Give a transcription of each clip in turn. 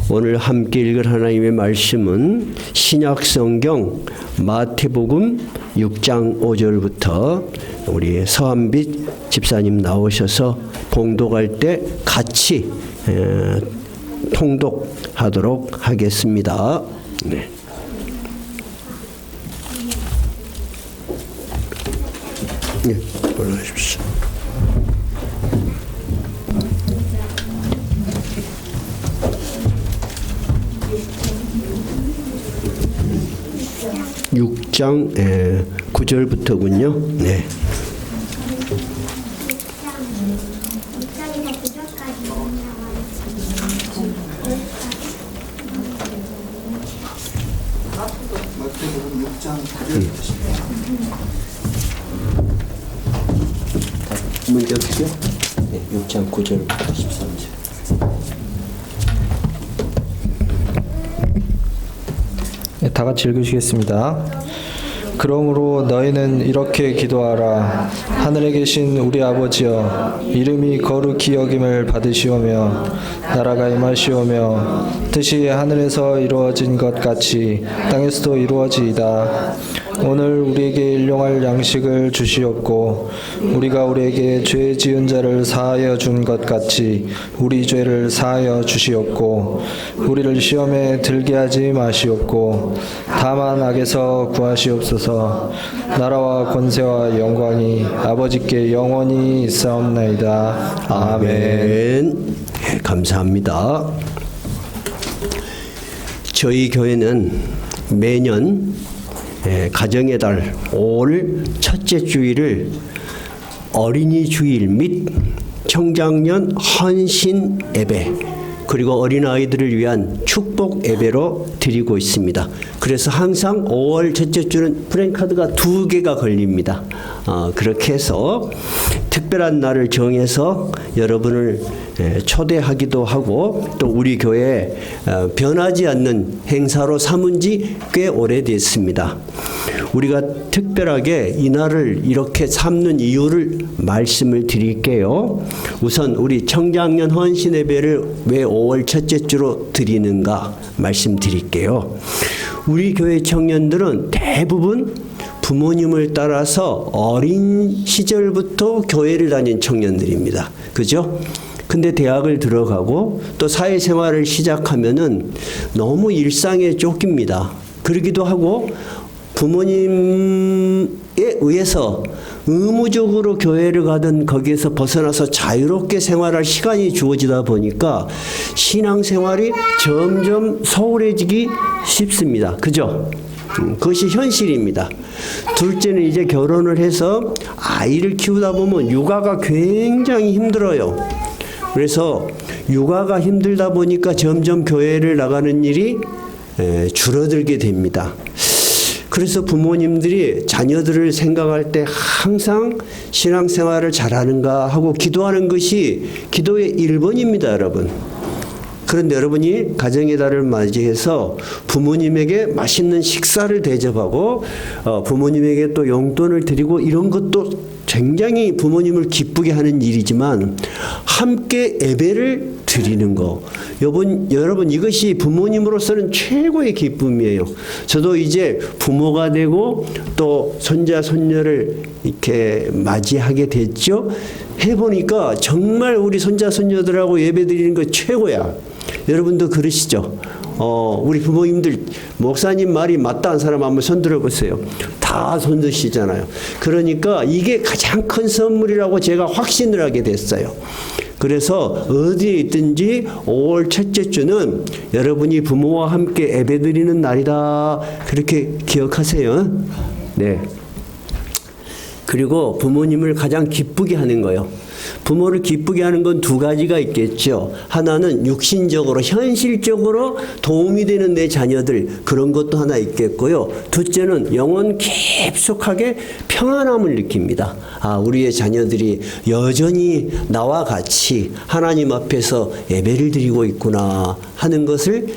오늘 함께 읽을 하나님의 말씀은 신약성경 마태복음 6장 5절부터 우리 서한빛 집사님 나오셔서 봉독할 때 같이 통독하도록 하겠습니다. 네. 네, 올라오십시오. 육 장 9절부터군요. 네. 마태복음 6장 9절부터 문제 어떻게요? 네, 6장 9절부터 13절. 네, 다 같이 읽으시겠습니다. 그러므로 너희는 이렇게 기도하라. 하늘에 계신 우리 아버지여, 이름이 거룩히 여김을 받으시오며 나라가 임하시오며 뜻이 하늘에서 이루어진 것 같이 땅에서도 이루어지이다. 오늘 우리에게 일용할 양식을 주시옵고 우리가 우리에게 죄 지은 자를 사하여 준 것 같이 우리 죄를 사하여 주시옵고 우리를 시험에 들게 하지 마시옵고 다만 악에서 구하시옵소서. 나라와 권세와 영광이 아버지께 영원히 있사옵나이다. 아멘. 네, 감사합니다. 저희 교회는 매년 가정의 달 5월 첫째 주일을 어린이 주일 및 청장년 헌신 예배 그리고 어린아이들을 위한 축복 예배로 드리고 있습니다. 그래서 항상 5월 첫째 주는 프랜카드가 2개가 걸립니다. 그렇게 해서 특별한 날을 정해서 여러분을 초대하기도 하고 또 우리 교회에 변하지 않는 행사로 삼은 지 꽤 오래됐습니다. 우리가 특별하게 이 날을 이렇게 삼는 이유를 말씀을 드릴게요. 우선 우리 청장년 헌신 예배를 왜 5월 첫째 주로 드리는가 말씀드릴게요. 우리 교회 청년들은 대부분 부모님을 따라서 어린 시절부터 교회를 다닌 청년들입니다. 그죠? 근데 대학을 들어가고 또 사회생활을 시작하면은 너무 일상에 쫓깁니다. 그러기도 하고 부모님에 의해서 의무적으로 교회를 가든 거기에서 벗어나서 자유롭게 생활할 시간이 주어지다 보니까 신앙생활이 점점 소홀해지기 쉽습니다. 그죠? 그것이 현실입니다. 둘째는 이제 결혼을 해서 아이를 키우다 보면 육아가 굉장히 힘들어요. 그래서 육아가 힘들다 보니까 점점 교회를 나가는 일이 줄어들게 됩니다. 그래서 부모님들이 자녀들을 생각할 때 항상 신앙생활을 잘하는가 하고 기도하는 것이 기도의 1번입니다, 여러분. 그런데 여러분이 가정의 달을 맞이해서 부모님에게 맛있는 식사를 대접하고 부모님에게 또 용돈을 드리고 이런 것도 굉장히 부모님을 기쁘게 하는 일이지만 함께 예배를 드리는 거 여러분 이것이 부모님으로서는 최고의 기쁨이에요. 저도 이제 부모가 되고 또 손자 손녀를 이렇게 맞이하게 됐죠. 해보니까 정말 우리 손자 손녀들하고 예배 드리는 거 최고야. 여러분도 그러시죠? 우리 부모님들 목사님 말이 맞다는 사람 한번 손 들어보세요. 다 손 드시잖아요. 그러니까 이게 가장 큰 선물이라고 제가 확신을 하게 됐어요. 그래서 어디에 있든지 5월 첫째 주는 여러분이 부모와 함께 예배드리는 날이다. 그렇게 기억하세요. 네. 그리고 부모님을 가장 기쁘게 하는 거예요. 부모를 기쁘게 하는 건 2가지가 있겠죠. 하나는 육신적으로 현실적으로 도움이 되는 내 자녀들 그런 것도 하나 있겠고요. 둘째는 영혼 깊숙하게 평안함을 느낍니다. 우리의 자녀들이 여전히 나와 같이 하나님 앞에서 예배를 드리고 있구나 하는 것을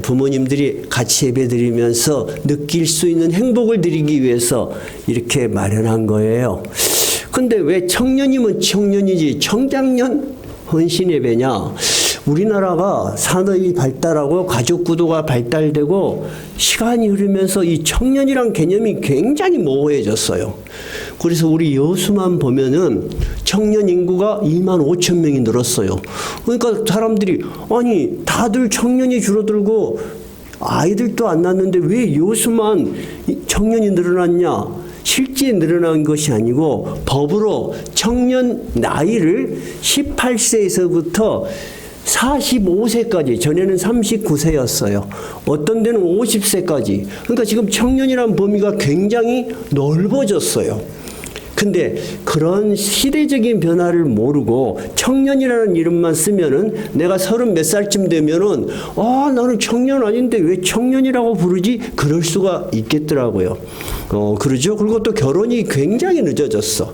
부모님들이 같이 예배드리면서 느낄 수 있는 행복을 드리기 위해서 이렇게 마련한 거예요. 근데 왜 청년이면 청년이지 청장년 헌신 예배냐? 우리나라가 산업이 발달하고 가족 구도가 발달되고 시간이 흐르면서 이 청년이란 개념이 굉장히 모호해졌어요. 그래서 우리 여수만 보면은 청년 인구가 2만 5천 명이 늘었어요. 그러니까 사람들이 아니 다들 청년이 줄어들고 아이들도 안 낳는데 왜 여수만 청년이 늘어났냐? 실제 늘어난 것이 아니고 법으로 청년 나이를 18세에서부터 45세까지, 전에는 39세였어요. 어떤 데는 50세까지. 그러니까 지금 청년이라는 범위가 굉장히 넓어졌어요. 근데 그런 시대적인 변화를 모르고 청년이라는 이름만 쓰면은 내가 30 몇 살쯤 되면은 나는 청년 아닌데 왜 청년이라고 부르지? 그럴 수가 있겠더라고요. 그러죠. 그리고 또 결혼이 굉장히 늦어졌어.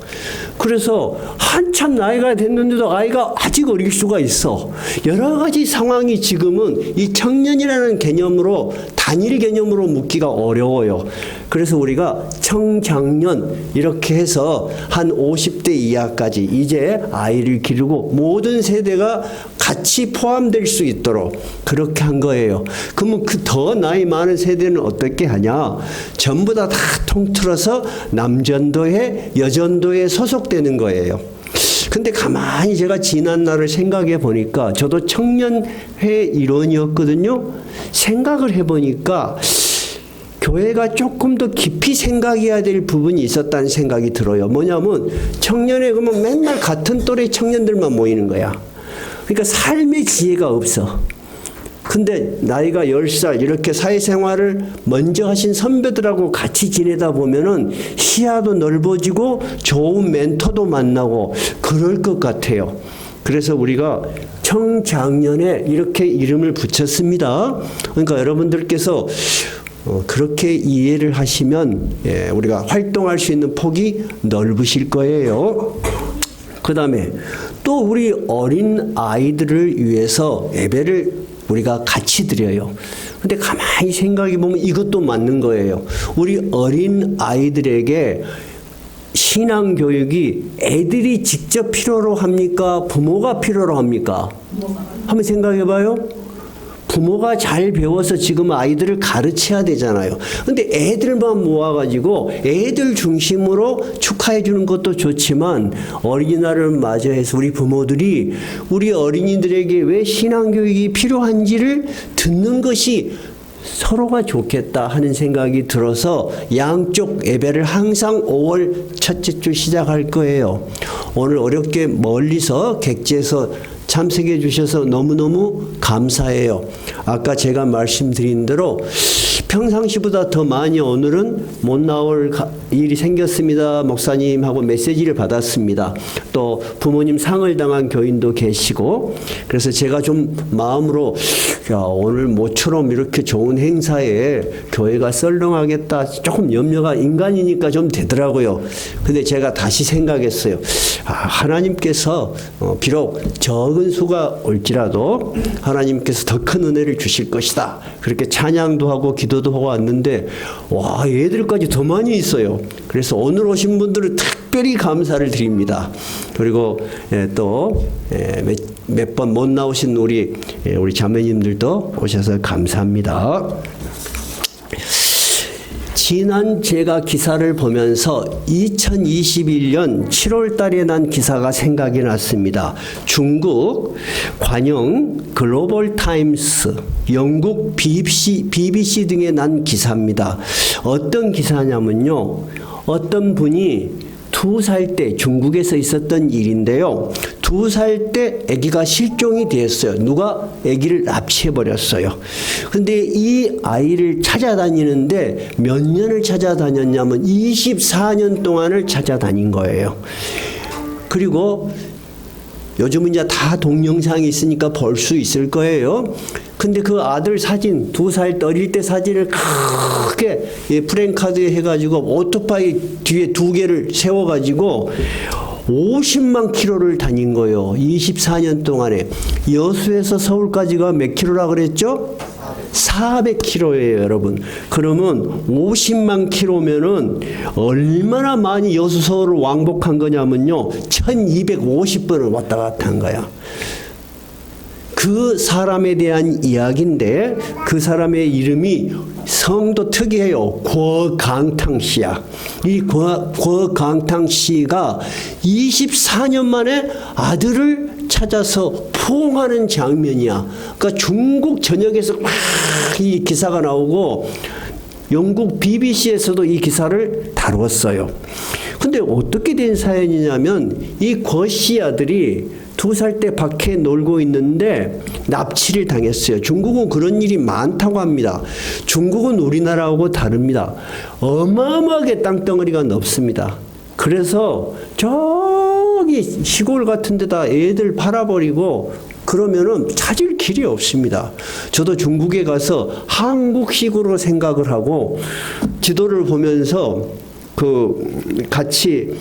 그래서 한참 나이가 됐는데도 아이가 아직 어릴 수가 있어. 여러 가지 상황이 지금은 이 청년이라는 개념으로 단일 개념으로 묻기가 어려워요. 그래서 우리가 청장년 이렇게 해서 한 50대 이하까지 이제 아이를 기르고 모든 세대가 같이 포함될 수 있도록 그렇게 한 거예요. 그러면 그 더 나이 많은 세대는 어떻게 하냐? 전부 다 통틀어서 남전도회, 여전도에 소속되는 거예요. 근데 가만히 제가 지난 날을 생각해 보니까 저도 청년회 일원이었거든요. 생각을 해 보니까 교회가 조금 더 깊이 생각해야 될 부분이 있었다는 생각이 들어요. 뭐냐면 청년회 그러면 맨날 같은 또래 청년들만 모이는 거야. 그러니까 삶의 지혜가 없어. 근데 나이가 10살 이렇게 사회생활을 먼저 하신 선배들하고 같이 지내다 보면은 시야도 넓어지고 좋은 멘토도 만나고 그럴 것 같아요. 그래서 우리가 청장년에 이렇게 이름을 붙였습니다. 그러니까 여러분들께서 그렇게 이해를 하시면 우리가 활동할 수 있는 폭이 넓으실 거예요. 그 다음에 또 우리 어린 아이들을 위해서 예배를 우리가 같이 드려요. 근데 가만히 생각해 보면 이것도 맞는 거예요. 우리 어린 아이들에게 신앙 교육이 애들이 직접 필요로 합니까? 부모가 필요로 합니까? 한번 생각해 봐요. 부모가 잘 배워서 지금 아이들을 가르쳐야 되잖아요. 근데 애들만 모아가지고 애들 중심으로 축하해 주는 것도 좋지만 어린이날을 맞이해서 우리 부모들이 우리 어린이들에게 왜 신앙교육이 필요한지를 듣는 것이 서로가 좋겠다 하는 생각이 들어서 양쪽 예배를 항상 5월 첫째 주 시작할 거예요. 오늘 어렵게 멀리서 객지에서 참석해 주셔서 너무너무 감사해요. 아까 제가 말씀드린 대로 평상시보다 더 많이 오늘은 못 나올 일이 생겼습니다. 목사님하고 메시지를 받았습니다. 또 부모님 상을 당한 교인도 계시고 그래서 제가 좀 마음으로 오늘 모처럼 이렇게 좋은 행사에 교회가 썰렁하겠다 조금 염려가 인간이니까 좀 되더라고요. 근데 제가 다시 생각했어요. 하나님께서 비록 적은 수가 올지라도 하나님께서 더 큰 은혜를 주실 것이다. 그렇게 찬양도 하고 기도도 하고 왔는데 와 얘들까지 더 많이 있어요. 그래서 오늘 오신 분들은 특별히 감사를 드립니다. 그리고 또 몇 번 못 나오신 우리 자매님들도 오셔서 감사합니다. 지난 제가 기사를 보면서 2021년 7월 달에 난 기사가 생각이 났습니다. 중국 관영 글로벌 타임스, 영국 BBC 등에 난 기사입니다. 어떤 기사냐면요. 어떤 분이 2살 때 중국에서 있었던 일인데요. 2살 때 아기가 실종이 되었어요. 누가 아기를 납치해버렸어요. 근데 이 아이를 찾아다니는데 몇 년을 찾아다녔냐면 24년 동안을 찾아다닌 거예요. 그리고 요즘은 이제 다 동영상이 있으니까 볼 수 있을 거예요. 근데 그 아들 사진, 2살 어릴 때 사진을 크게 프랭카드에 해가지고 오토바이 뒤에 2개를 세워가지고 50만 킬로를 다닌 거예요. 24년 동안에. 여수에서 서울까지가 몇 킬로라 그랬죠? 400km예요, 여러분. 그러면 50만 킬로면은 얼마나 많이 여수 서울을 왕복한 거냐면요. 1250번을 왔다 갔다 한 거야. 그 사람에 대한 이야기인데 그 사람의 이름이 성도 특이해요. 궈강탕 씨야. 이 궈강탕 씨가 24년 만에 아들을 찾아서 포옹하는 장면이야. 그러니까 중국 전역에서 막 이 기사가 나오고 영국 BBC에서도 이 기사를 다뤘어요. 근데 어떻게 된 사연이냐면 이 궈 씨 아들이 2살 때 밖에 놀고 있는데 납치를 당했어요. 중국은 그런 일이 많다고 합니다. 중국은 우리나라하고 다릅니다. 어마어마하게 땅덩어리가 넓습니다. 그래서 저기 시골 같은 데다 애들 팔아버리고 그러면은 찾을 길이 없습니다. 저도 중국에 가서 한국식으로 생각을 하고 지도를 보면서 같이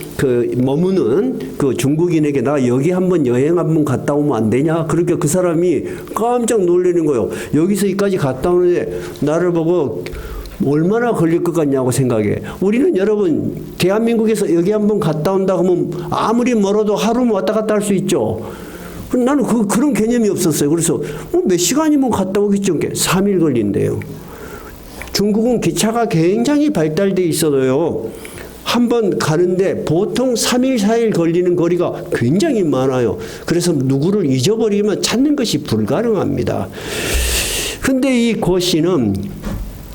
머무는 그 중국인에게 나 여기 한번 여행 한번 갔다 오면 안 되냐? 그러니까 그 사람이 깜짝 놀라는 거예요. 여기서 여기까지 갔다 오는데 나를 보고 얼마나 걸릴 것 같냐고 생각해. 우리는 여러분 대한민국에서 여기 한번 갔다 온다 하면 아무리 멀어도 하루 왔다 갔다 할 수 있죠. 나는 그런 개념이 없었어요. 그래서 몇 시간이면 갔다 오겠죠. 3일 걸린대요. 중국은 기차가 굉장히 발달돼 있어도요. 한번 가는데 보통 3일, 4일 걸리는 거리가 굉장히 많아요. 그래서 누구를 잊어버리면 찾는 것이 불가능합니다. 근데 이 고 씨는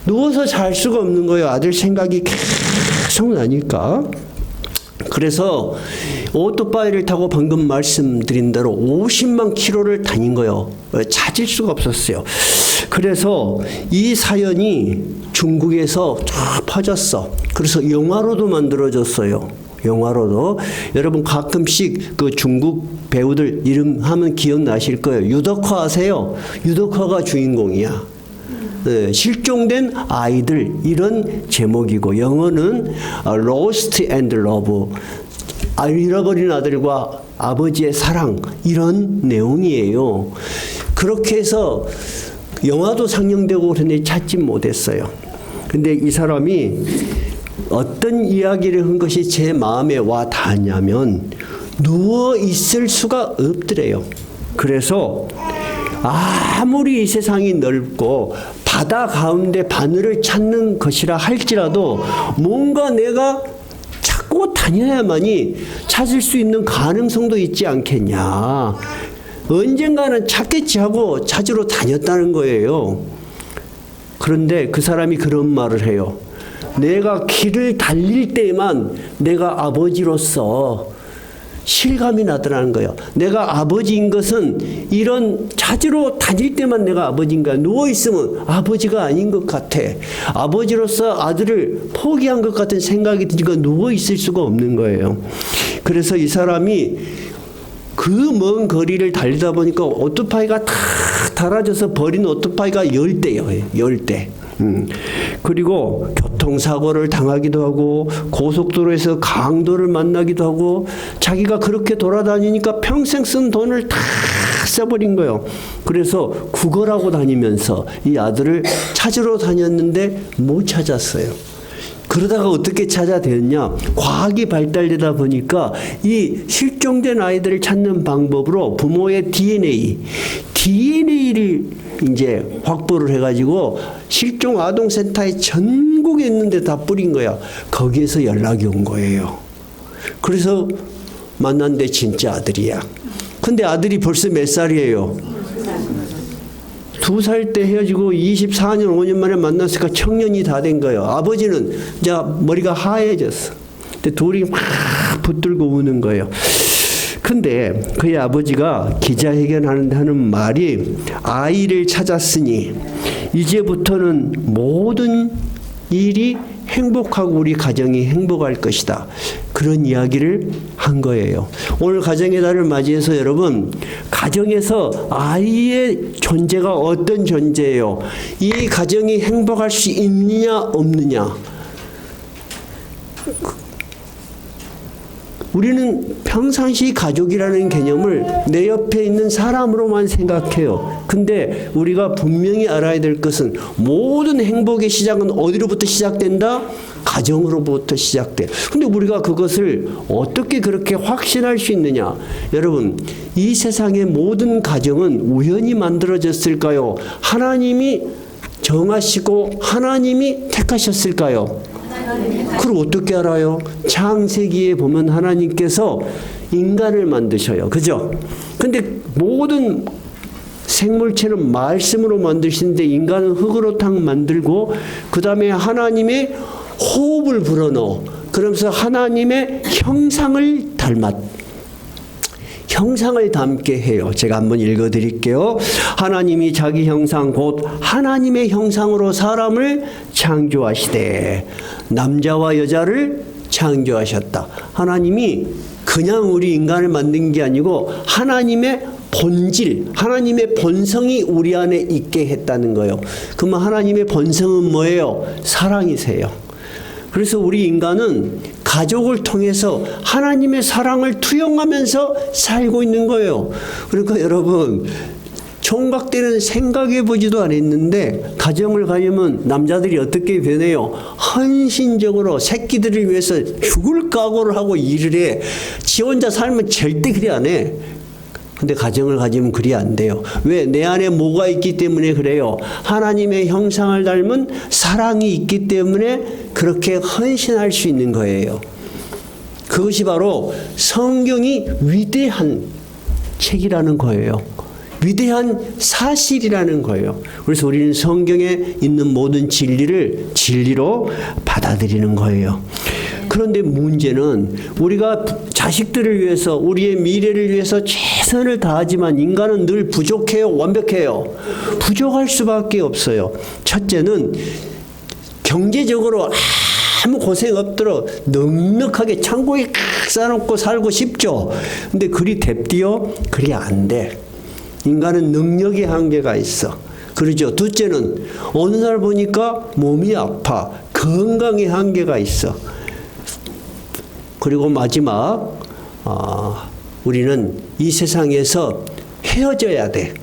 누워서 잘 수가 없는 거예요. 아들 생각이 계속 나니까. 그래서 오토바이를 타고 방금 말씀드린 대로 50만 킬로를 다닌 거예요. 찾을 수가 없었어요. 그래서 이 사연이 중국에서 쫙 퍼졌어. 그래서 영화로도 만들어졌어요. 영화로도. 여러분 가끔씩 그 중국 배우들 이름 하면 기억나실 거예요. 유덕화 아세요? 유덕화가 주인공이야. 네, 실종된 아이들 이런 제목이고 영어는 Lost and Love. 잃어버린 아들과 아버지의 사랑 이런 내용이에요. 그렇게 해서 영화도 상영되고 그런데 찾지 못했어요. 근데 이 사람이 어떤 이야기를 한 것이 제 마음에 와 닿았냐면 누워 있을 수가 없더래요. 그래서 아무리 이 세상이 넓고 바다 가운데 바늘을 찾는 것이라 할지라도 뭔가 내가 찾고 다녀야만이 찾을 수 있는 가능성도 있지 않겠냐. 언젠가는 찾겠지 하고 찾으러 다녔다는 거예요. 그런데 그 사람이 그런 말을 해요. 내가 길을 달릴 때만 내가 아버지로서 실감이 나더라는 거예요. 내가 아버지인 것은 이런 찾으러 다닐 때만 내가 아버지인가. 누워있으면 아버지가 아닌 것 같아. 아버지로서 아들을 포기한 것 같은 생각이 드니까 누워있을 수가 없는 거예요. 그래서 이 사람이 그 먼 거리를 달리다 보니까 오토바이가 다 달아져서 버린 오토바이가 10대예요. 10대. 그리고 교통사고를 당하기도 하고 고속도로에서 강도를 만나기도 하고 자기가 그렇게 돌아다니니까 평생 쓴 돈을 다 써버린 거예요. 그래서 구걸하고 다니면서 이 아들을 찾으러 다녔는데 못 찾았어요. 그러다가 어떻게 찾아냈냐? 과학이 발달되다 보니까 이 실종된 아이들을 찾는 방법으로 부모의 DNA를 이제 확보를 해가지고 실종 아동센터에 전국에 있는데 다 뿌린 거야. 거기에서 연락이 온 거예요. 그래서 만났는데 진짜 아들이야. 근데 아들이 벌써 몇 살이에요? 2살 때 헤어지고 24년, 5년 만에 만났으니까 청년이 다 된 거예요. 아버지는 이제 머리가 하얘졌어. 근데 둘이 막 붙들고 우는 거예요. 근데 그의 아버지가 기자회견하는데 하는 말이 아이를 찾았으니 이제부터는 모든 일이 행복하고 우리 가정이 행복할 것이다. 그런 이야기를 한 거예요. 오늘 가정의 달을 맞이해서 여러분 가정에서 아이의 존재가 어떤 존재예요? 이 가정이 행복할 수 있느냐 없느냐? 우리는 평상시 가족이라는 개념을 내 옆에 있는 사람으로만 생각해요. 근데 우리가 분명히 알아야 될 것은 모든 행복의 시작은 어디로부터 시작된다? 가정으로부터 시작돼. 근데 우리가 그것을 어떻게 그렇게 확신할 수 있느냐? 여러분, 이 세상의 모든 가정은 우연히 만들어졌을까요? 하나님이 정하시고 하나님이 택하셨을까요? 그걸 어떻게 알아요? 창세기에 보면 하나님께서 인간을 만드셔요. 그죠? 근데 모든 생물체는 말씀으로 만드시는데 인간은 흙으로 탁 만들고 그 다음에 하나님의 호흡을 불어넣어. 그러면서 하나님의 형상을 담게 해요. 제가 한번 읽어드릴게요. 하나님이 자기 형상 곧 하나님의 형상으로 사람을 창조하시되 남자와 여자를 창조하셨다. 하나님이 그냥 우리 인간을 만든 게 아니고 하나님의 본질, 하나님의 본성이 우리 안에 있게 했다는 거예요. 그러면 하나님의 본성은 뭐예요? 사랑이세요. 그래서 우리 인간은 가족을 통해서 하나님의 사랑을 투영하면서 살고 있는 거예요. 그러니까 여러분, 총각 때는 생각해 보지도 않았는데 가정을 가려면 남자들이 어떻게 변해요? 헌신적으로 새끼들을 위해서 죽을 각오를 하고 일을 해. 지 혼자 살면 절대 그리 안 해. 근데 가정을 가지면 그리 안 돼요. 왜? 내 안에 뭐가 있기 때문에 그래요. 하나님의 형상을 닮은 사랑이 있기 때문에 그렇게 헌신할 수 있는 거예요. 그것이 바로 성경이 위대한 책이라는 거예요. 위대한 사실이라는 거예요. 그래서 우리는 성경에 있는 모든 진리를 진리로 받아들이는 거예요. 그런데 문제는 우리가 자식들을 위해서 우리의 미래를 위해서 최선을 다하지만 인간은 늘 부족해요, 완벽해요? 부족할 수밖에 없어요. 첫째는 경제적으로 아무 고생 없도록 넉넉하게 창고에 칵 쌓아놓고 살고 싶죠. 근데 그리 됩디요? 그리 안 돼. 인간은 능력의 한계가 있어. 그러죠. 둘째는 어느 날 보니까 몸이 아파. 건강의 한계가 있어. 그리고 마지막, 우리는 이 세상에서 헤어져야 돼.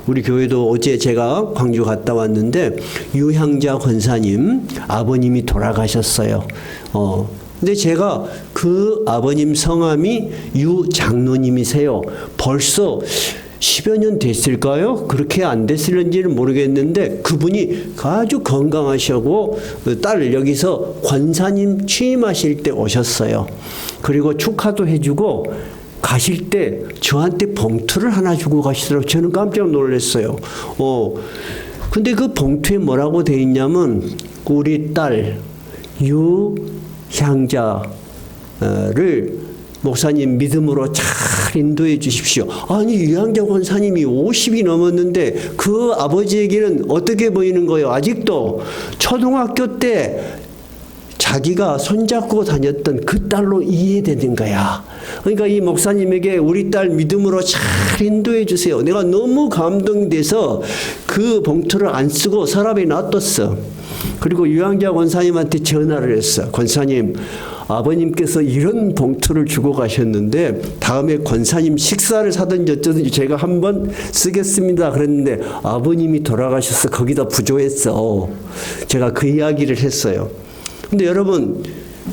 우리 교회도 어제 제가 광주 갔다 왔는데 유향자 권사님 아버님이 돌아가셨어요. 근데 제가 그 아버님 성함이 유장로님이세요. 벌써 10여 년 됐을까요? 그렇게 안 됐을는지는 모르겠는데 그분이 아주 건강하시고 딸 여기서 권사님 취임하실 때 오셨어요. 그리고 축하도 해주고 가실 때 저한테 봉투를 하나 주고 가시더라고요. 저는 깜짝 놀랐어요. 근데 그 봉투에 뭐라고 돼 있냐면 우리 딸 유향자를 목사님 믿음으로 잘 인도해 주십시오. 아니 유향자 권사님이 50이 넘었는데 그 아버지에게는 어떻게 보이는 거예요? 아직도 초등학교 때 자기가 손잡고 다녔던 그 딸로 이해되는 거야. 그러니까 이 목사님에게 우리 딸 믿음으로 잘 인도해 주세요. 내가 너무 감동돼서 그 봉투를 안 쓰고 서랍에 놔뒀어. 그리고 유향자 권사님한테 전화를 했어. 권사님, 아버님께서 이런 봉투를 주고 가셨는데 다음에 권사님 식사를 사든지 어쩌든지 제가 한번 쓰겠습니다. 그랬는데 아버님이 돌아가셔서 거기다 부조했어. 제가 그 이야기를 했어요. 근데 여러분,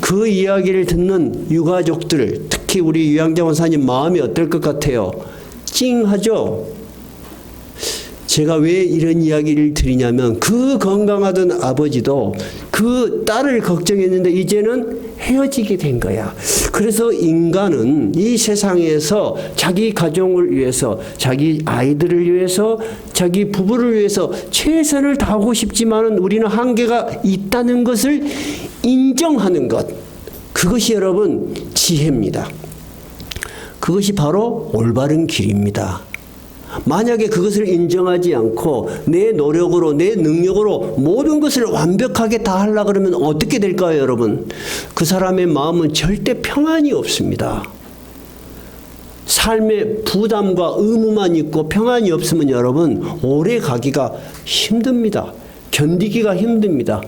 그 이야기를 듣는 유가족들, 특히 우리 유향자 권사님 마음이 어떨 것 같아요? 찡하죠? 제가 왜 이런 이야기를 드리냐면 그 건강하던 아버지도 그 딸을 걱정했는데 이제는 헤어지게 된 거야. 그래서 인간은 이 세상에서 자기 가정을 위해서, 자기 아이들을 위해서, 자기 부부를 위해서 최선을 다하고 싶지만은 우리는 한계가 있다는 것을 인정하는 것. 그것이 여러분 지혜입니다. 그것이 바로 올바른 길입니다. 만약에 그것을 인정하지 않고 내 노력으로 내 능력으로 모든 것을 완벽하게 다 하려고 그러면 어떻게 될까요, 여러분? 그 사람의 마음은 절대 평안이 없습니다. 삶의 부담과 의무만 있고 평안이 없으면 여러분 오래 가기가 힘듭니다. 견디기가 힘듭니다.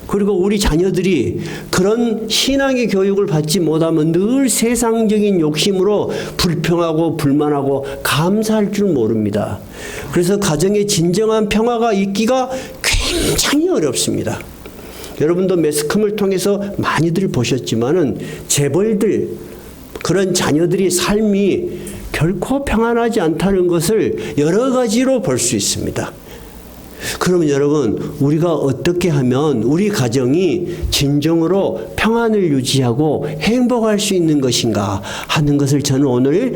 그리고 우리 자녀들이 그런 신앙의 교육을 받지 못하면 늘 세상적인 욕심으로 불평하고 불만하고 감사할 줄 모릅니다. 그래서 가정에 진정한 평화가 있기가 굉장히 어렵습니다. 여러분도 매스컴을 통해서 많이들 보셨지만은 재벌들 그런 자녀들이 삶이 결코 평안하지 않다는 것을 여러 가지로 볼 수 있습니다. 그러면 여러분, 우리가 어떻게 하면 우리 가정이 진정으로 평안을 유지하고 행복할 수 있는 것인가 하는 것을 저는 오늘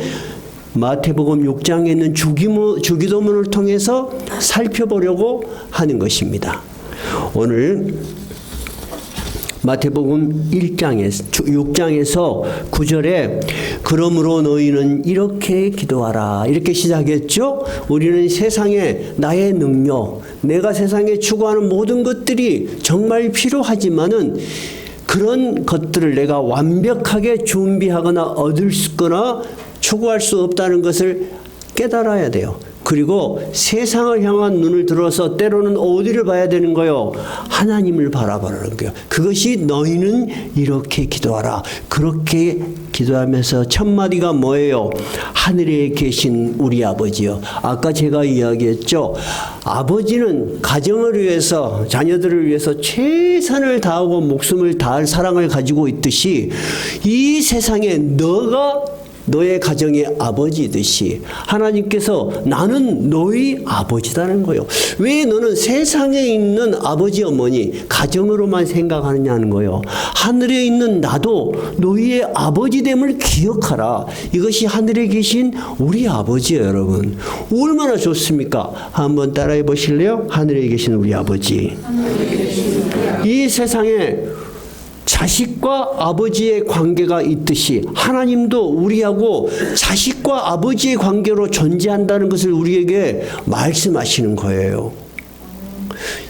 마태복음 6장에 있는 주기도문을 통해서 살펴보려고 하는 것입니다. 오늘 마태복음 6장에서 9절에 그러므로 너희는 이렇게 기도하라 이렇게 시작했죠. 우리는 세상에 나의 능력, 내가 세상에 추구하는 모든 것들이 정말 필요하지만은 그런 것들을 내가 완벽하게 준비하거나 얻을 거나 추구할 수 없다는 것을 깨달아야 돼요. 그리고 세상을 향한 눈을 들어서 때로는 어디를 봐야 되는 거요? 하나님을 바라보라는 거예요. 그것이 너희는 이렇게 기도하라. 그렇게 기도하면서 첫 마디가 뭐예요? 하늘에 계신 우리 아버지요. 아까 제가 이야기했죠. 아버지는 가정을 위해서, 자녀들을 위해서 최선을 다하고 목숨을 다할 사랑을 가지고 있듯이 이 세상에 너가 너의 가정의 아버지듯이 하나님께서 나는 너희 아버지다는 거예요. 왜 너는 세상에 있는 아버지 어머니 가정으로만 생각하느냐는 거예요. 하늘에 있는 나도 너희의 아버지됨을 기억하라. 이것이 하늘에 계신 우리 아버지예요, 여러분. 얼마나 좋습니까? 한번 따라해 보실래요? 하늘에 계신 우리 아버지. 이 세상에 자식과 아버지의 관계가 있듯이 하나님도 우리하고 자식과 아버지의 관계로 존재한다는 것을 우리에게 말씀하시는 거예요.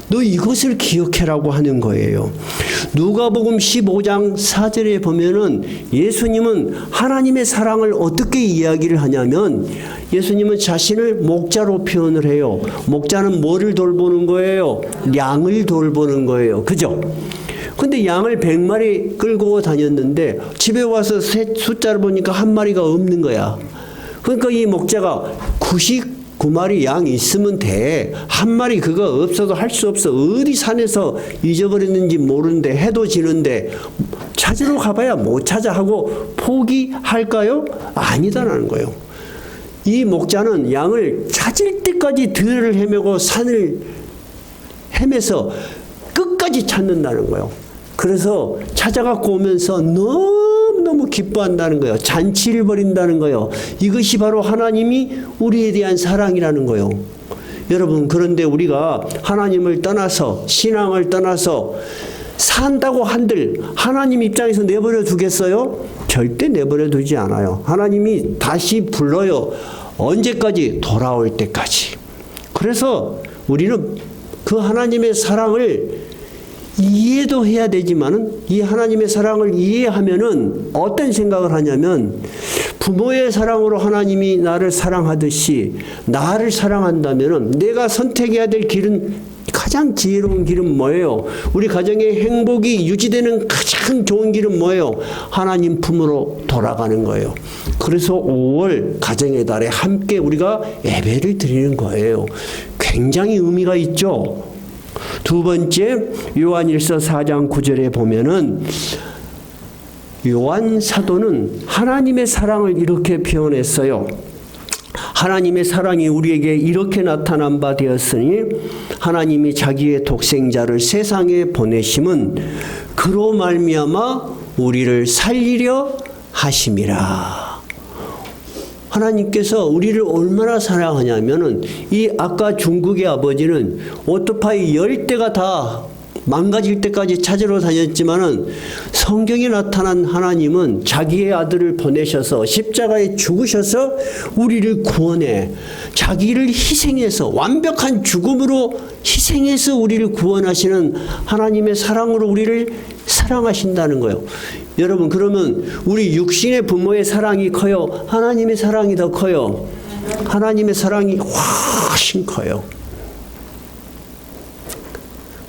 너 이것을 기억해라고 하는 거예요. 누가복음 15장 4절에 보면은 예수님은 하나님의 사랑을 어떻게 이야기를 하냐면 예수님은 자신을 목자로 표현을 해요. 목자는 뭐를 돌보는 거예요? 양을 돌보는 거예요. 그죠? 근데 양을 100마리 끌고 다녔는데 집에 와서 숫자를 보니까 한 마리가 없는 거야. 그러니까 이 목자가 99마리 양이 있으면 돼. 한 마리 그거 없어도 할 수 없어. 어디 산에서 잊어버렸는지 모르는데 해도 지는데 찾으러 가봐야 못 찾아 하고 포기할까요? 아니다라는 거예요. 이 목자는 양을 찾을 때까지 들을 헤매고 산을 헤매서 끝까지 찾는다는 거예요. 그래서 찾아갖고 오면서 너무너무 기뻐한다는 거예요. 잔치를 벌인다는 거예요. 이것이 바로 하나님이 우리에 대한 사랑이라는 거예요. 여러분, 그런데 우리가 하나님을 떠나서 신앙을 떠나서 산다고 한들 하나님 입장에서 내버려 두겠어요? 절대 내버려 두지 않아요. 하나님이 다시 불러요. 언제까지? 돌아올 때까지. 그래서 우리는 그 하나님의 사랑을 이해도 해야 되지만은 이 하나님의 사랑을 이해하면은 어떤 생각을 하냐면 부모의 사랑으로 하나님이 나를 사랑하듯이 나를 사랑한다면은 내가 선택해야 될 길은 가장 지혜로운 길은 뭐예요? 우리 가정의 행복이 유지되는 가장 좋은 길은 뭐예요? 하나님 품으로 돌아가는 거예요. 그래서 5월 가정의 달에 함께 우리가 예배를 드리는 거예요. 굉장히 의미가 있죠. 두 번째, 요한일서 4장 9절에 보면은 요한 사도는 하나님의 사랑을 이렇게 표현했어요. 하나님의 사랑이 우리에게 이렇게 나타난 바 되었으니 하나님이 자기의 독생자를 세상에 보내심은 그로 말미암아 우리를 살리려 하심이라. 하나님께서 우리를 얼마나 사랑하냐면은 이 아까 중국의 아버지는 오토바이 10대가 다 망가질 때까지 찾으러 다녔지만은 성경에 나타난 하나님은 자기의 아들을 보내셔서 십자가에 죽으셔서 우리를 구원해 자기를 희생해서 완벽한 죽음으로 희생해서 우리를 구원하시는 하나님의 사랑으로 우리를 사랑하신다는 거예요. 여러분, 그러면 우리 육신의 부모의 사랑이 커요? 하나님의 사랑이 더 커요? 하나님의 사랑이 훨씬 커요.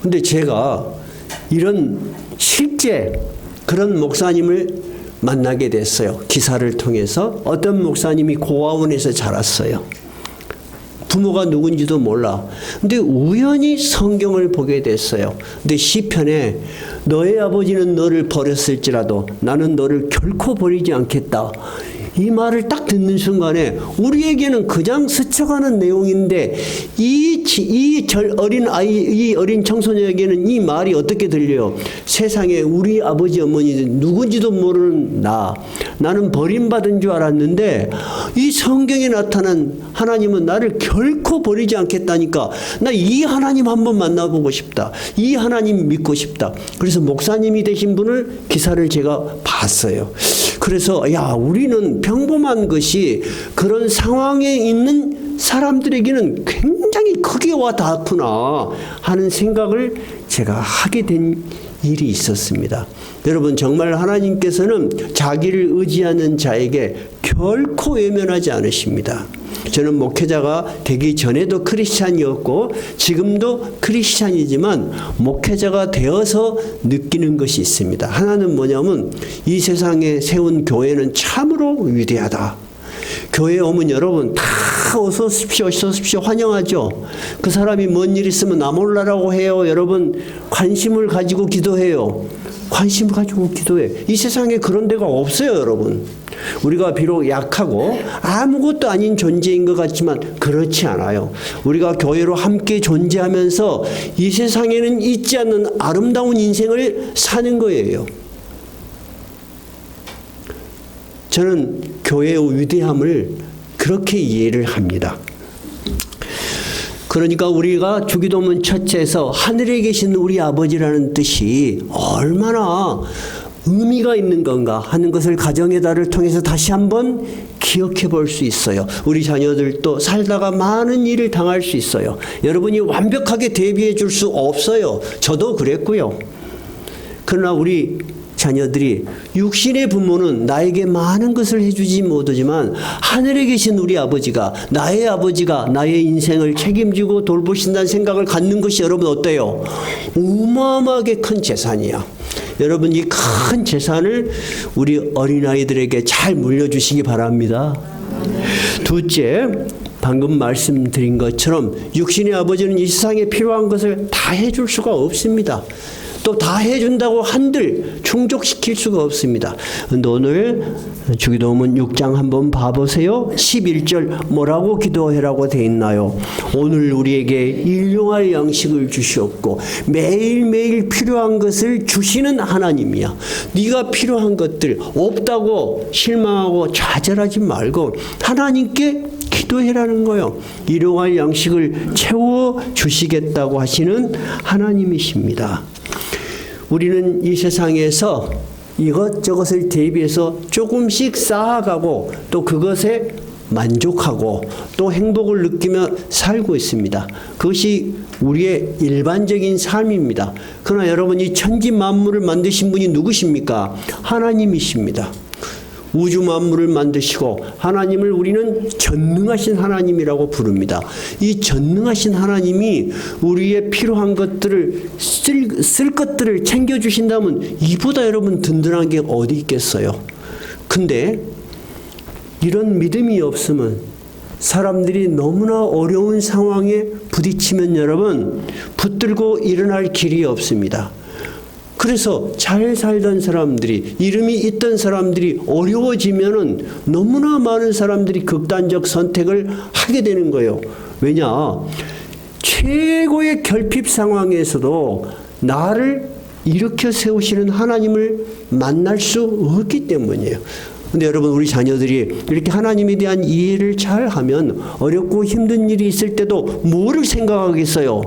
근데 제가 이런 실제 그런 목사님을 만나게 됐어요. 기사를 통해서. 어떤 목사님이 고아원에서 자랐어요. 부모가 누군지도 몰라. 근데 우연히 성경을 보게 됐어요. 근데 시편에 너의 아버지는 너를 버렸을지라도 나는 너를 결코 버리지 않겠다. 이 말을 딱 듣는 순간에 우리에게는 그냥 스쳐가는 내용인데 이 어린 청소년에게는 이 말이 어떻게 들려요? 세상에 우리 아버지 어머니 누군지도 모르는 나는 버림받은 줄 알았는데 이 성경에 나타난 하나님은 나를 결코 버리지 않겠다니까 나 이 하나님 한번 만나보고 싶다. 이 하나님 믿고 싶다. 그래서 목사님이 되신 분을 기사를 제가 봤어요. 그래서 우리는 평범한 것이 그런 상황에 있는 사람들에게는 굉장히 크게 와 닿구나 하는 생각을 제가 하게 된 일이 있었습니다. 여러분 정말 하나님께서는 자기를 의지하는 자에게 결코 외면하지 않으십니다. 저는 목회자가 되기 전에도 크리스찬이었고 지금도 크리스찬이지만 목회자가 되어서 느끼는 것이 있습니다. 하나는 뭐냐면 이 세상에 세운 교회는 참으로 위대하다. 교회에 오면 여러분 다 어서 오십시오 환영하죠. 그 사람이 뭔 일 있으면 나 몰라라고 해요. 여러분 관심을 가지고 기도해요. 관심을 가지고 기도해. 이 세상에 그런 데가 없어요, 여러분. 우리가 비록 약하고 아무것도 아닌 존재인 것 같지만 그렇지 않아요. 우리가 교회로 함께 존재하면서 이 세상에는 있지 않는 아름다운 인생을 사는 거예요. 저는 교회의 위대함을 그렇게 이해를 합니다. 그러니까 우리가 주기도문 첫째에서 하늘에 계신 우리 아버지라는 뜻이 얼마나 의미가 있는 건가 하는 것을 가정의 달을 통해서 다시 한번 기억해 볼 수 있어요. 우리 자녀들도 살다가 많은 일을 당할 수 있어요. 여러분이 완벽하게 대비해 줄 수 없어요. 저도 그랬고요. 그러나 우리 자녀들이 육신의 부모는 나에게 많은 것을 해주지 못하지만 하늘에 계신 우리 아버지가 나의 인생을 책임지고 돌보신다는 생각을 갖는 것이 여러분 어때요? 어마어마하게 큰 재산이야. 여러분 이 큰 재산을 우리 어린아이들에게 잘 물려주시기 바랍니다. 둘째, 방금 말씀드린 것처럼 육신의 아버지는 이 세상에 필요한 것을 다 해줄 수가 없습니다. 또 다 해준다고 한들 충족시킬 수가 없습니다. 근데 오늘 주기도문 6장 한번 봐보세요. 11절 뭐라고 기도해라고 돼 있나요? 오늘 우리에게 일용할 양식을 주시옵고 매일매일 필요한 것을 주시는 하나님이야. 네가 필요한 것들 없다고 실망하고 좌절하지 말고 하나님께 기도해라는 거예요. 일용할 양식을 채워 주시겠다고 하시는 하나님이십니다. 우리는 이 세상에서 이것저것을 대비해서 조금씩 쌓아가고 또 그것에 만족하고 또 행복을 느끼며 살고 있습니다. 그것이 우리의 일반적인 삶입니다. 그러나 여러분 이 천지 만물을 만드신 분이 누구십니까? 하나님이십니다. 우주 만물을 만드시고 하나님을 우리는 전능하신 하나님이라고 부릅니다. 이 전능하신 하나님이 우리의 필요한 것들을 쓸 것들을 챙겨주신다면 이보다 여러분 든든한 게 어디 있겠어요? 근데 이런 믿음이 없으면 사람들이 너무나 어려운 상황에 부딪히면 여러분 붙들고 일어날 길이 없습니다. 그래서 잘 살던 사람들이 이름이 있던 사람들이 어려워지면은 너무나 많은 사람들이 극단적 선택을 하게 되는 거예요. 왜냐? 최고의 결핍 상황에서도 나를 일으켜 세우시는 하나님을 만날 수 없기 때문이에요. 근데 여러분 우리 자녀들이 이렇게 하나님에 대한 이해를 잘 하면 어렵고 힘든 일이 있을 때도 뭐를 생각하겠어요?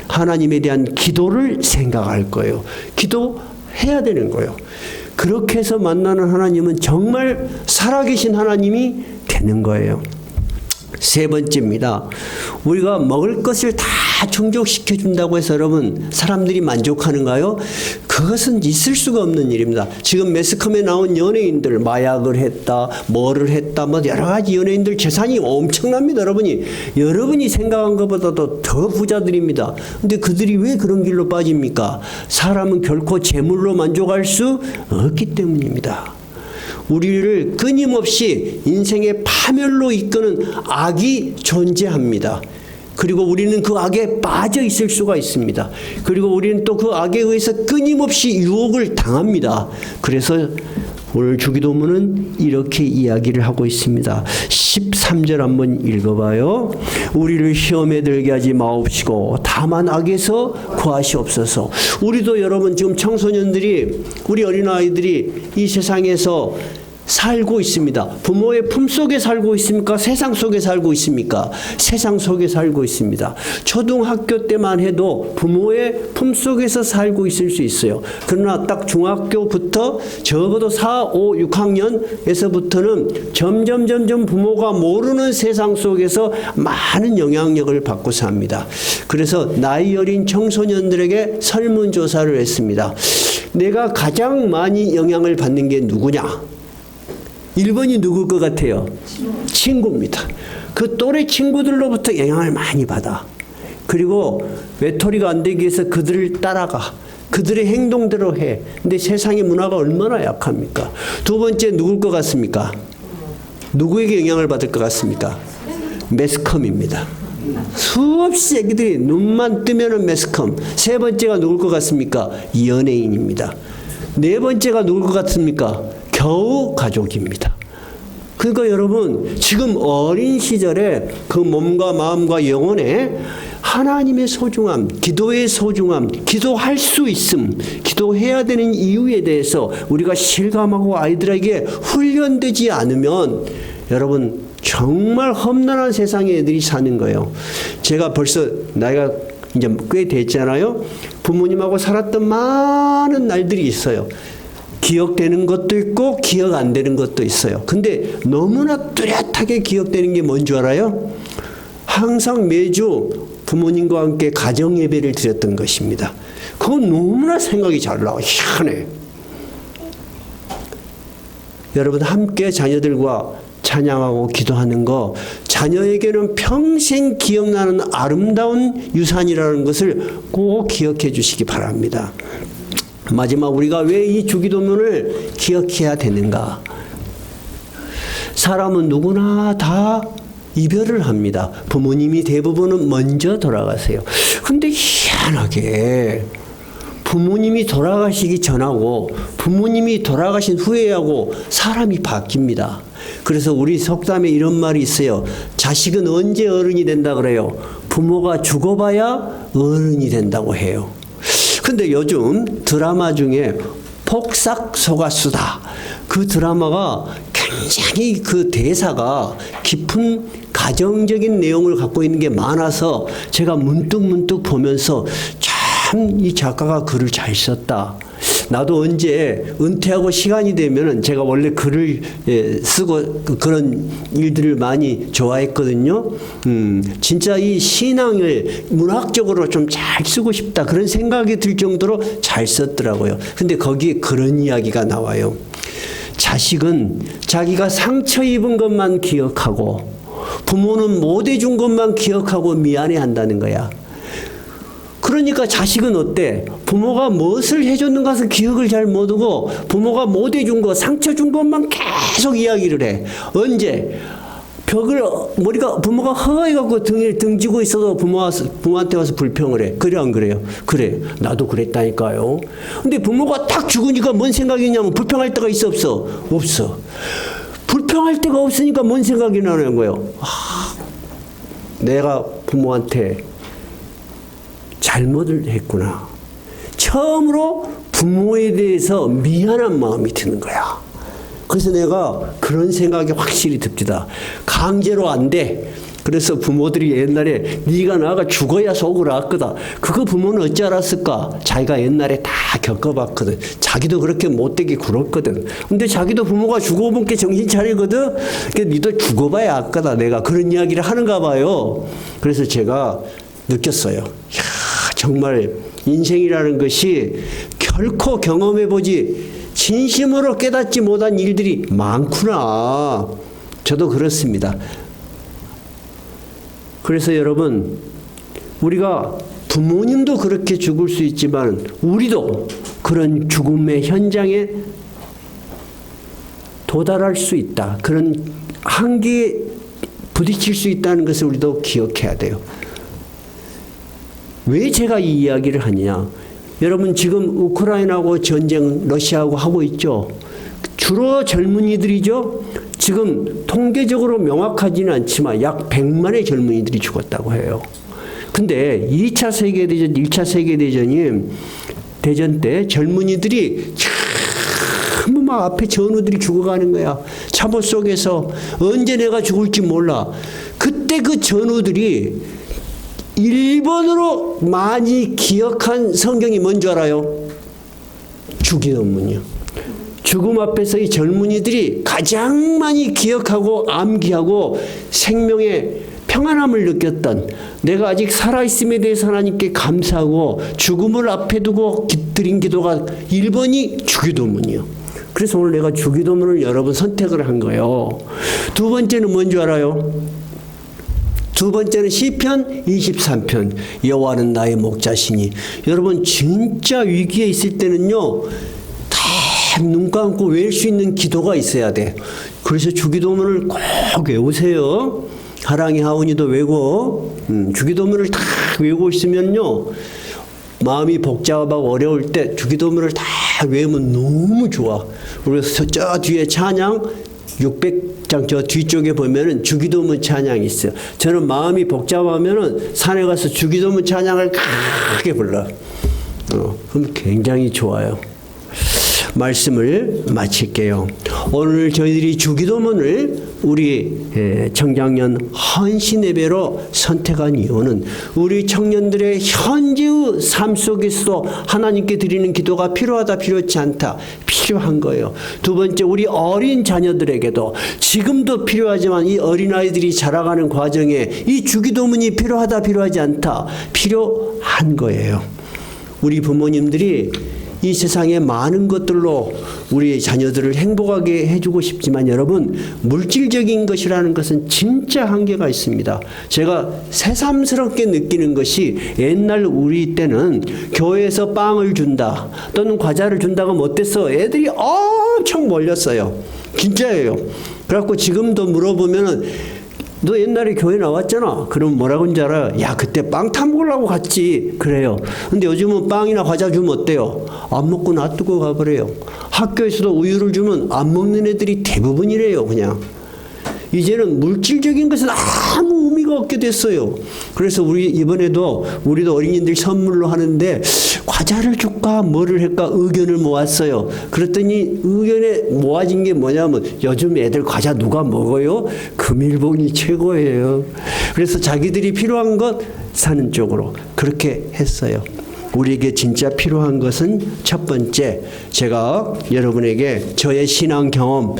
하나님에 대한 기도를 생각할 거예요. 기도해야 되는 거예요. 그렇게 해서 만나는 하나님은 정말 살아계신 하나님이 되는 거예요. 세 번째입니다. 우리가 먹을 것을 다 충족시켜 준다고 해서 여러분 사람들이 만족하는가요? 그것은 있을 수가 없는 일입니다. 지금 매스컴에 나온 연예인들 마약을 했다, 뭐를 했다, 뭐 여러 가지 연예인들 재산이 엄청납니다. 여러분이 생각한 것보다도 더 부자들입니다. 근데 그들이 왜 그런 길로 빠집니까? 사람은 결코 재물로 만족할 수 없기 때문입니다. 우리를 끊임없이 인생의 파멸로 이끄는 악이 존재합니다. 그리고 우리는 그 악에 빠져 있을 수가 있습니다. 그리고 우리는 또 그 악에 의해서 끊임없이 유혹을 당합니다. 그래서 오늘 주기도문은 이렇게 이야기를 하고 있습니다. 13절 한번 읽어봐요. 우리를 시험에 들게 하지 마옵시고 다만 악에서 구하시옵소서. 우리도 여러분 지금 청소년들이, 우리 어린아이들이 이 세상에서 살고 있습니다. 부모의 품속에 살고 있습니까? 세상 속에 살고 있습니까? 세상 속에 살고 있습니다. 초등학교 때만 해도 부모의 품속에서 살고 있을 수 있어요. 그러나 딱 중학교부터 적어도 4, 5, 6학년에서부터는 점점 부모가 모르는 세상 속에서 많은 영향력을 받고 삽니다. 그래서 나이 어린 청소년들에게 설문조사를 했습니다. 내가 가장 많이 영향을 받는 게 누구냐? 1번이 누굴 것 같아요? 친구입니다. 그 또래 친구들로부터 영향을 많이 받아. 그리고 외톨이가 안 되기 위해서 그들을 따라가. 그들의 행동대로 해. 근데 세상의 문화가 얼마나 약합니까? 두 번째 누굴 것 같습니까? 누구에게 영향을 받을 것 같습니까? 매스컴입니다. 수없이 애기들이 눈만 뜨면은 매스컴. 세 번째가 누굴 것 같습니까? 연예인입니다. 네 번째가 누굴 것 같습니까? 겨우 가족입니다. 그러니까 여러분 지금 어린 시절에 그 몸과 마음과 영혼에 하나님의 소중함, 기도의 소중함, 기도할 수 있음, 기도해야 되는 이유에 대해서 우리가 실감하고 아이들에게 훈련되지 않으면 여러분 정말 험난한 세상에 애들이 사는 거예요. 제가 벌써 나이가 이제 꽤 됐잖아요. 부모님하고 살았던 많은 날들이 있어요. 기억되는 것도 있고 기억 안 되는 것도 있어요. 근데 너무나 뚜렷하게 기억되는 게 뭔 줄 알아요? 항상 매주 부모님과 함께 가정 예배를 드렸던 것입니다. 그건 너무나 생각이 잘 나와. 희한해. 여러분 함께 자녀들과 찬양하고 기도하는 거 자녀에게는 평생 기억나는 아름다운 유산이라는 것을 꼭 기억해 주시기 바랍니다. 마지막 우리가 왜 이 주기도문을 기억해야 되는가? 사람은 누구나 다 이별을 합니다. 부모님이 대부분은 먼저 돌아가세요. 근데 희한하게 부모님이 돌아가시기 전하고 부모님이 돌아가신 후에하고 사람이 바뀝니다. 그래서 우리 속담에 이런 말이 있어요. 자식은 언제 어른이 된다 그래요? 부모가 죽어봐야 어른이 된다고 해요. 근데 요즘 드라마 중에 폭삭소가수다. 그 드라마가 굉장히 그 대사가 깊은 가정적인 내용을 갖고 있는 게 많아서 제가 문득 보면서 참 이 작가가 글을 잘 썼다. 나도 언제 은퇴하고 시간이 되면은 제가 원래 글을 쓰고 그런 일들을 많이 좋아했거든요. 진짜 이 신앙을 문학적으로 좀 잘 쓰고 싶다. 그런 생각이 들 정도로 잘 썼더라고요. 근데 거기에 그런 이야기가 나와요. 자식은 자기가 상처 입은 것만 기억하고 부모는 못 해준 것만 기억하고 미안해 한다는 거야. 그러니까 자식은 어때? 부모가 무엇을 해줬는가서 기억을 잘 못하고 부모가 못 해준 것, 상처 준 것만 계속 이야기를 해. 언제? 부모가 허해갖고 등지고 있어도 부모한테 와서 불평을 해. 그래 안 그래요? 그래. 나도 그랬다니까요. 근데 부모가 딱 죽으니까 뭔 생각이 있냐면 불평할 데가 있어 없어? 없어. 불평할 데가 없으니까 뭔 생각이 나는 거예요? 내가 부모한테 잘못을 했구나. 처음으로 부모에 대해서 미안한 마음이 드는 거야. 그래서 내가 그런 생각이 확실히 듭니다. 강제로 안 돼. 그래서 부모들이 옛날에 네가 나가 죽어야 속을 알거다. 그거 부모는 어찌 알았을까? 자기가 옛날에 다 겪어봤거든. 자기도 그렇게 못되게 굴었거든. 근데 자기도 부모가 죽어본 게 정신 차리거든. 그러니까 니도 죽어봐야 알거다. 내가 그런 이야기를 하는가 봐요. 그래서 제가 느꼈어요. 이야, 정말 인생이라는 것이 결코 경험해보지 진심으로 깨닫지 못한 일들이 많구나. 저도 그렇습니다. 그래서 여러분, 우리가 부모님도 그렇게 죽을 수 있지만 우리도 그런 죽음의 현장에 도달할 수 있다. 그런 한계에 부딪힐 수 있다는 것을 우리도 기억해야 돼요. 왜 제가 이 이야기를 하느냐? 여러분 지금 우크라이나하고 전쟁 러시아하고 하고 있죠. 주로 젊은이들이죠. 지금 통계적으로 명확하지는 않지만 약 100만의 젊은이들이 죽었다고 해요. 근데 2차 세계대전, 1차 세계대전 때 젊은이들이 전부 막 앞에 전우들이 죽어가는 거야. 참호 속에서 언제 내가 죽을지 몰라. 그때 그 전우들이 1번으로 많이 기억한 성경이 뭔 줄 알아요? 주기도문이요. 죽음 앞에서 이 젊은이들이 가장 많이 기억하고 암기하고 생명의 평안함을 느꼈던, 내가 아직 살아있음에 대해서 하나님께 감사하고 죽음을 앞에 두고 드린 기도가 1번이 주기도문이요. 그래서 오늘 내가 주기도문을 여러분 선택을 한 거예요. 두 번째는 뭔 줄 알아요? 두 번째는 시편 23편. 여호와는 나의 목자시니. 여러분 진짜 위기에 있을 때는요, 다 눈 감고 외울 수 있는 기도가 있어야 돼. 그래서 주기도문을 꼭 외우세요. 하랑이 하은이도 외고, 주기도문을 다 외우고 있으면요, 마음이 복잡하고 어려울 때 주기도문을 다 외우면 너무 좋아. 그래서 저 뒤에 찬양 600장 저 뒤쪽에 보면은 주기도문 찬양이 있어요. 저는 마음이 복잡하면은 산에 가서 주기도문 찬양을 크게 불러. 그럼 굉장히 좋아요. 말씀을 마칠게요. 오늘 저희들이 주기도문을 우리 청장년 헌신 예배로 선택한 이유는 우리 청년들의 현재의 삶 속에서도 하나님께 드리는 기도가 필요하다, 필요하지 않다, 필요한 거예요. 두 번째, 우리 어린 자녀들에게도 지금도 필요하지만 이 어린아이들이 자라가는 과정에 이 주기도문이 필요하다, 필요하지 않다, 필요한 거예요. 우리 부모님들이 이 세상의 많은 것들로 우리 자녀들을 행복하게 해주고 싶지만 여러분, 물질적인 것이라는 것은 진짜 한계가 있습니다. 제가 새삼스럽게 느끼는 것이, 옛날 우리 때는 교회에서 빵을 준다 또는 과자를 준다고 하면 어땠어? 애들이 엄청 몰렸어요. 진짜예요. 그래갖고 지금도 물어보면은 너 옛날에 교회 나왔잖아. 그럼 뭐라고 하는지 알아요? 야, 그때 빵 타 먹으려고 갔지. 그래요. 근데 요즘은 빵이나 과자 주면 어때요? 안 먹고 놔두고 가버려요. 학교에서도 우유를 주면 안 먹는 애들이 대부분이래요, 그냥. 이제는 물질적인 것은 아무 의미가 없게 됐어요. 그래서 우리 이번에도 우리도 어린이들 선물로 하는데 과자를 줄까 뭐를 할까 의견을 모았어요. 그랬더니 의견에 모아진 게 뭐냐면, 요즘 애들 과자 누가 먹어요? 금일봉이 최고예요. 그래서 자기들이 필요한 것 사는 쪽으로 그렇게 했어요. 우리에게 진짜 필요한 것은 첫 번째, 제가 여러분에게 저의 신앙 경험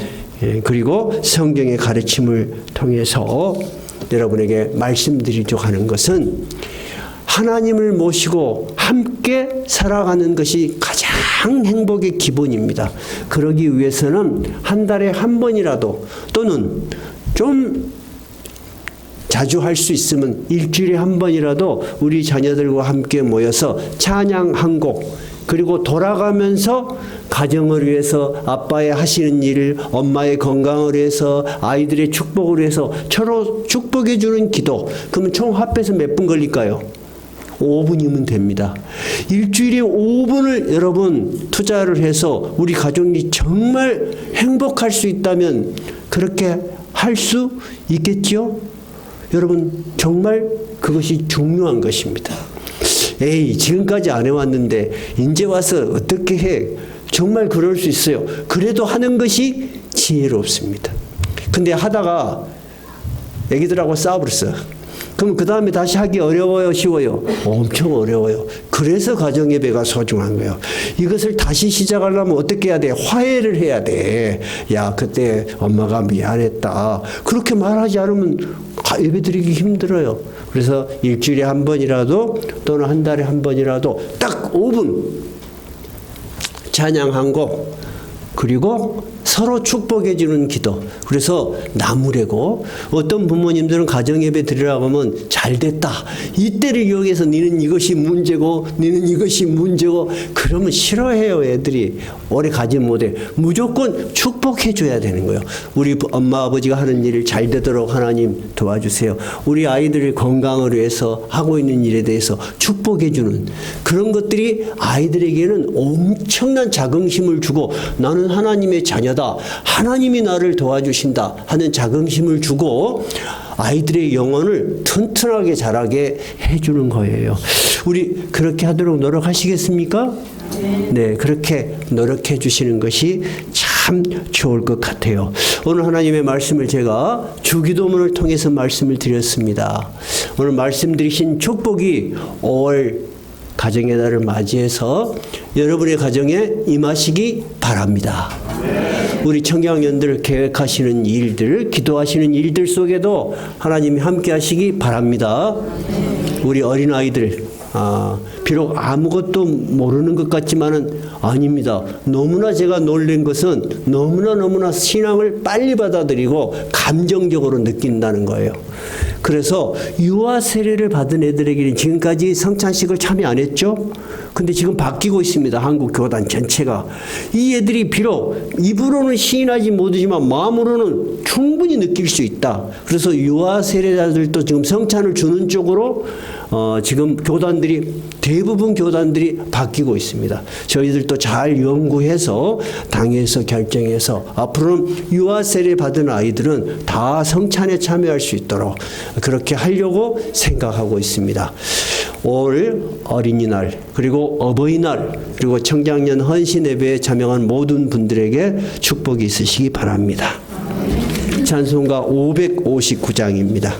그리고 성경의 가르침을 통해서 여러분에게 말씀드리려고 하는 것은, 하나님을 모시고 함께 살아가는 것이 가장 행복의 기본입니다. 그러기 위해서는 한 달에 한 번이라도, 또는 좀 자주 할 수 있으면 일주일에 한 번이라도 우리 자녀들과 함께 모여서 찬양 한 곡, 그리고 돌아가면서 가정을 위해서 아빠의 하시는 일을, 엄마의 건강을 위해서, 아이들의 축복을 위해서 서로 축복해 주는 기도. 그러면 총 합해서 몇 분 걸릴까요? 5분이면 됩니다. 일주일에 5분을 여러분 투자를 해서 우리 가족이 정말 행복할 수 있다면 그렇게 할 수 있겠죠? 여러분, 정말 그것이 중요한 것입니다. 에이, 지금까지 안 해왔는데 이제 와서 어떻게 해? 정말 그럴 수 있어요. 그래도 하는 것이 지혜롭습니다. 근데 하다가 애기들하고 싸워버렸어. 그럼 그 다음에 다시 하기 어려워요, 쉬워요? 엄청 어려워요. 그래서 가정예배가 소중한 거예요. 이것을 다시 시작하려면 어떻게 해야 돼? 화해를 해야 돼. 야, 그때 엄마가 미안했다. 그렇게 말하지 않으면 예배드리기 힘들어요. 그래서 일주일에 한 번이라도 또는 한 달에 한 번이라도 딱 5분 찬양 한 곡, 그리고 서로 축복해 주는 기도. 그래서 나무래고 어떤 부모님들은 가정예배 드리라고 하면 잘 됐다. 이때를 이용해서 너는 이것이 문제고 너는 이것이 문제고 그러면 싫어해요. 애들이 오래 가지 못해. 무조건 축복해 줘야 되는 거예요. 우리 엄마 아버지가 하는 일을 잘 되도록 하나님 도와주세요. 우리 아이들의 건강을 위해서 하고 있는 일에 대해서 축복해 주는 그런 것들이 아이들에게는 엄청난 자긍심을 주고 나는 하나님의 자녀다. 하나님이 나를 도와주신다 하는 자긍심을 주고 아이들의 영혼을 튼튼하게 자라게 해주는 거예요. 우리 그렇게 하도록 노력하시겠습니까? 네, 그렇게 노력해 주시는 것이 참 좋을 것 같아요. 오늘 하나님의 말씀을 제가 주기도문을 통해서 말씀을 드렸습니다. 오늘 말씀드리신 축복이 5월 가정의 달을 맞이해서 여러분의 가정에 임하시기 바랍니다. 우리 청소년들 계획하시는 일들, 기도하시는 일들 속에도 하나님이 함께 하시기 바랍니다. 우리 어린아이들, 비록 아무것도 모르는 것 같지만은 아닙니다. 너무나 제가 놀란 것은 너무나 신앙을 빨리 받아들이고 감정적으로 느낀다는 거예요. 그래서 유아 세례를 받은 애들에게는 지금까지 성찬식을 참여 안 했죠? 근데 지금 바뀌고 있습니다. 한국 교단 전체가. 이 애들이 비록 입으로는 시인하지 못하지만 마음으로는 충분히 느낄 수 있다. 그래서 유아 세례자들도 지금 성찬을 주는 쪽으로 지금 교단들이 대부분 교단들이 바뀌고 있습니다. 저희들도 잘 연구해서 당에서 결정해서 앞으로는 유아 세례 받은 아이들은 다 성찬에 참여할 수 있도록 그렇게 하려고 생각하고 있습니다. 올 어린이날 그리고 어버이날 그리고 청장년 헌신 예배에 참여한 모든 분들에게 축복이 있으시기 바랍니다. 찬송가 559장입니다.